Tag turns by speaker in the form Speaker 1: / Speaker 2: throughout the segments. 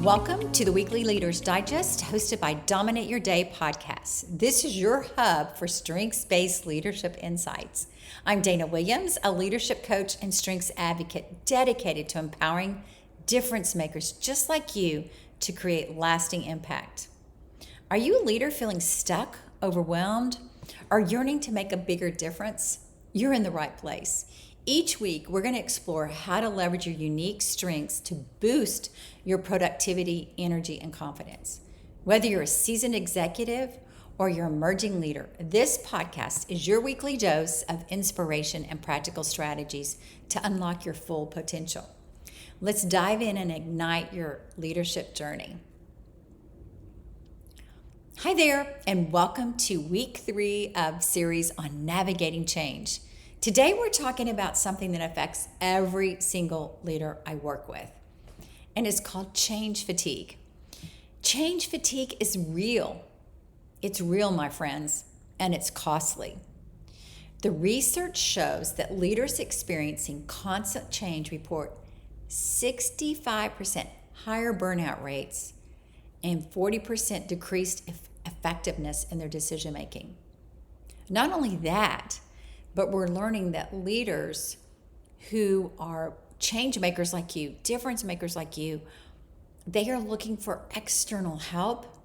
Speaker 1: Welcome to the Weekly Leaders Digest, hosted by Dominate Your Day podcast. This is your hub for strengths-based leadership insights. I'm Dana Williams, a leadership coach and strengths advocate dedicated to empowering difference makers just like you to create lasting impact. Are you a leader feeling stuck, overwhelmed, or yearning to make a bigger difference? You're in the right place. Each week, we're going to explore how to leverage your unique strengths to boost your productivity, energy, and confidence. Whether you're a seasoned executive or you're an emerging leader, this podcast is your weekly dose of inspiration and practical strategies to unlock your full potential. Let's dive in and ignite your leadership journey. Hi there, and welcome to week 3 of series on navigating change. Today, we're talking about something that affects every single leader I work with, and it's called change fatigue. Change fatigue is real. It's real, my friends, and it's costly. The research shows that leaders experiencing constant change report 65% higher burnout rates and 40% decreased effectiveness in their decision making. Not only that, but we're learning that leaders who are change makers like you, difference makers like you, they are looking for external help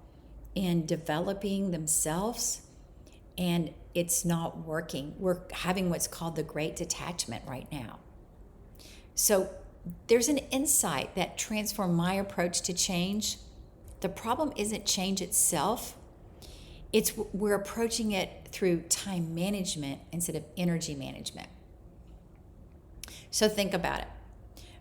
Speaker 1: in developing themselves, and it's not working. We're having what's called the great detachment right now. So there's an insight that transformed my approach to change. The problem isn't change itself. We're approaching it through time management instead of energy management. So think about it.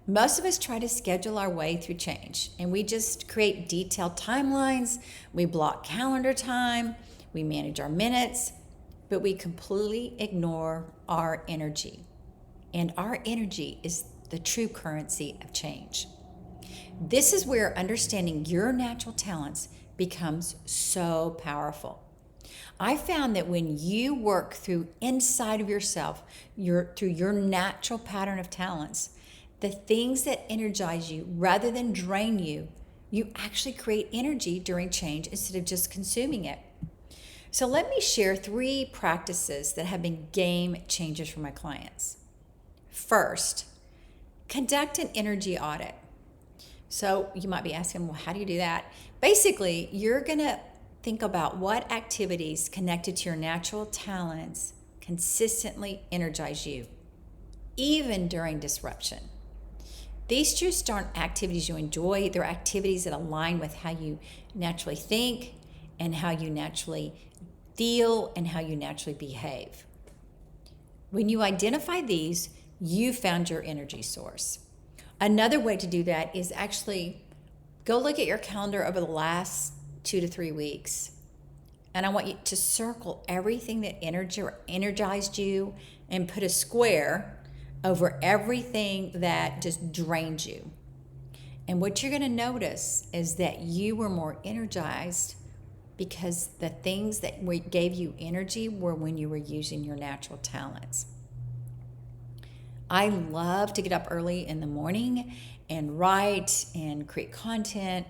Speaker 1: Most of us try to schedule our way through change, and we just create detailed timelines. We block calendar time. We manage our minutes, but we completely ignore our energy. And our energy is the true currency of change. This is where understanding your natural talents becomes so powerful. I found that when you work through inside of yourself, through your natural pattern of talents, the things that energize you rather than drain you, you actually create energy during change instead of just consuming it. So let me share 3 practices that have been game changers for my clients. First, conduct an energy audit. So you might be asking, well, how do you do that? Basically, you're going to think about what activities connected to your natural talents consistently energize you, even during disruption. These just aren't activities you enjoy. They're activities that align with how you naturally think and how you naturally feel and how you naturally behave. When you identify these, you found your energy source. Another way to do that is actually go look at your calendar over the last 2 to 3 weeks. And I want you to circle everything that energized you and put a square over everything that just drained you. And what you're going to notice is that you were more energized because the things that gave you energy were when you were using your natural talents. I love to get up early in the morning and write and create content.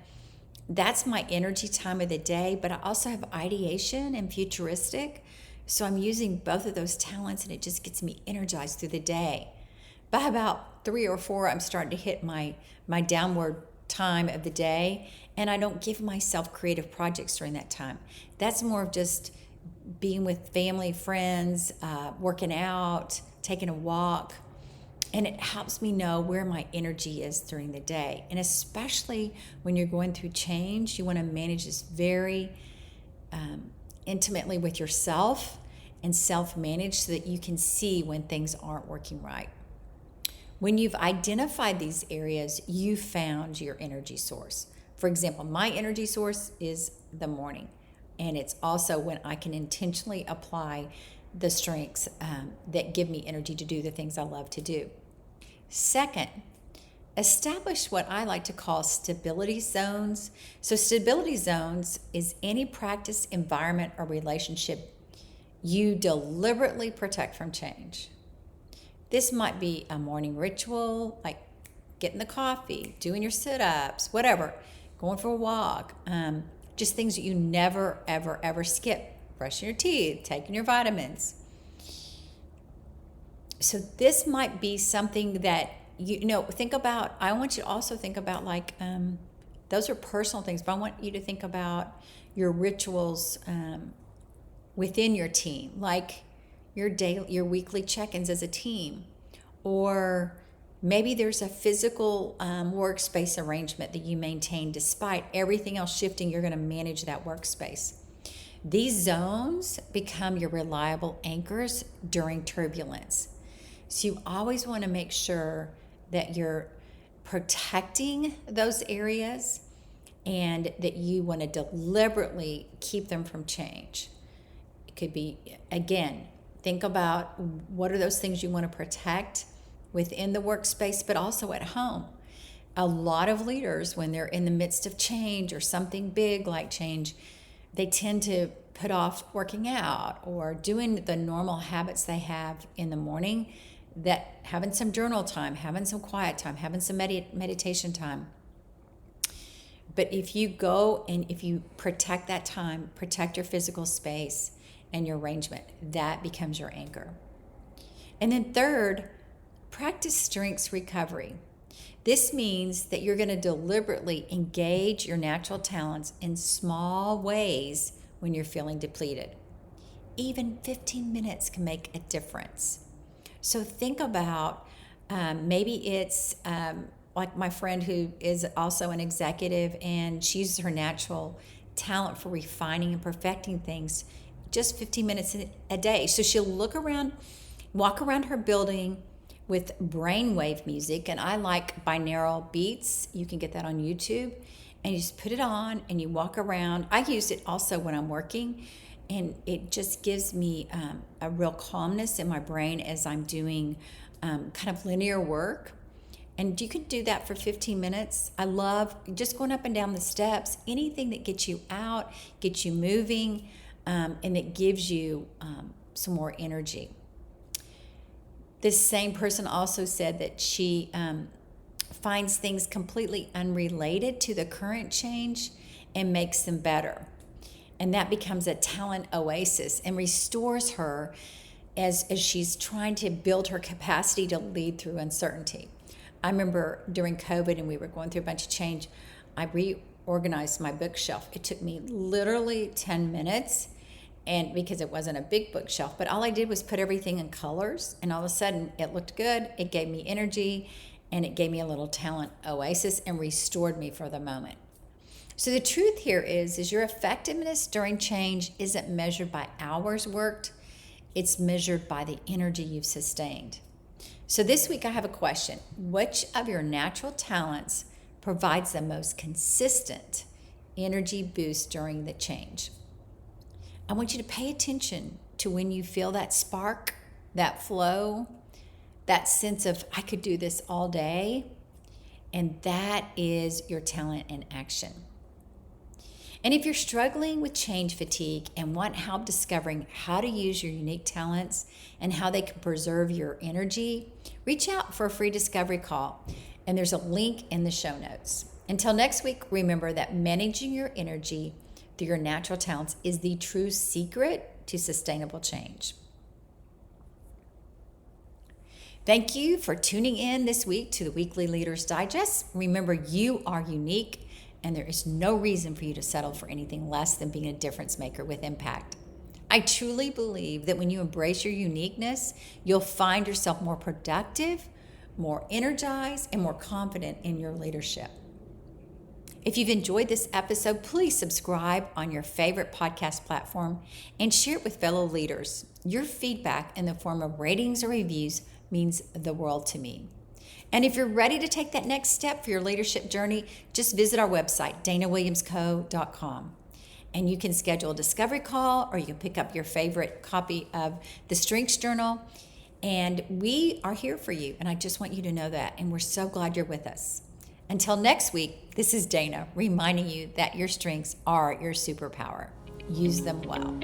Speaker 1: That's my energy time of the day, but I also have ideation and futuristic. So I'm using both of those talents, and it just gets me energized through the day. By about 3 or 4, I'm starting to hit my downward time of the day, and I don't give myself creative projects during that time. That's more of just being with family, friends, working out, taking a walk. And it helps me know where my energy is during the day. And especially when you're going through change, you want to manage this very intimately with yourself and self-manage so that you can see when things aren't working right. When you've identified these areas, you found your energy source. For example, my energy source is the morning. And it's also when I can intentionally apply the strengths that give me energy to do the things I love to do. Second, establish what I like to call stability zones. So stability zones is any practice, environment, or relationship you deliberately protect from change. This might be a morning ritual, like getting the coffee, doing your sit-ups, whatever. going for a walk, just things that you never, ever, ever skip. Brushing your teeth, taking your vitamins. So this might be something that, think about. I want you to also think about those are personal things, but I want you to think about your rituals within your team, like your weekly check-ins as a team, or maybe there's a physical workspace arrangement that you maintain despite everything else shifting. You're going to manage that workspace. These zones become your reliable anchors during turbulence. So you always want to make sure that you're protecting those areas and that you want to deliberately keep them from change. It could be, again, think about what are those things you want to protect within the workspace, but also at home. A lot of leaders, when they're in the midst of change or something big like change, they tend to put off working out or doing the normal habits they have in the morning, that having some journal time, having some quiet time, having some meditation time. But if you go and if you protect that time, protect your physical space and your arrangement, that becomes your anchor. And then third, practice strengths recovery. This means that you're going to deliberately engage your natural talents in small ways when you're feeling depleted. Even 15 minutes can make a difference. So think about maybe it's like my friend who is also an executive, and she uses her natural talent for refining and perfecting things, just 15 minutes a day. So she'll walk around her building with brainwave music, and I like binaural beats. You can get that on YouTube, and you just put it on and you walk around. I use it also when I'm working, and it just gives me a real calmness in my brain as I'm doing kind of linear work. And you can do that for 15 minutes. I love just going up and down the steps, anything that gets you out, gets you moving, and it gives you some more energy. This same person also said that she finds things completely unrelated to the current change and makes them better. And that becomes a talent oasis and restores her as she's trying to build her capacity to lead through uncertainty. I remember during COVID and we were going through a bunch of change, I reorganized my bookshelf. It took me literally 10 minutes, and because it wasn't a big bookshelf, but all I did was put everything in colors, and all of a sudden it looked good, it gave me energy, and it gave me a little talent oasis and restored me for the moment. So the truth here is your effectiveness during change isn't measured by hours worked, it's measured by the energy you've sustained. So this week I have a question. Which of your natural talents provides the most consistent energy boost during the change? I want you to pay attention to when you feel that spark, that flow, that sense of, I could do this all day. And that is your talent in action. And if you're struggling with change fatigue and want help discovering how to use your unique talents and how they can preserve your energy, reach out for a free discovery call. And there's a link in the show notes. Until next week, remember that managing your energy through your natural talents is the true secret to sustainable change. Thank you for tuning in this week to the Weekly Leaders Digest. Remember, you are unique, and there is no reason for you to settle for anything less than being a difference maker with impact. I truly believe that when you embrace your uniqueness, you'll find yourself more productive, more energized, and more confident in your leadership. If you've enjoyed this episode, please subscribe on your favorite podcast platform and share it with fellow leaders. Your feedback in the form of ratings or reviews means the world to me. And if you're ready to take that next step for your leadership journey, just visit our website, danawilliamsco.com. And you can schedule a discovery call, or you can pick up your favorite copy of the Strengths Journal. And we are here for you. And I just want you to know that. And we're so glad you're with us. Until next week, this is Dana reminding you that your strengths are your superpower. Use them well.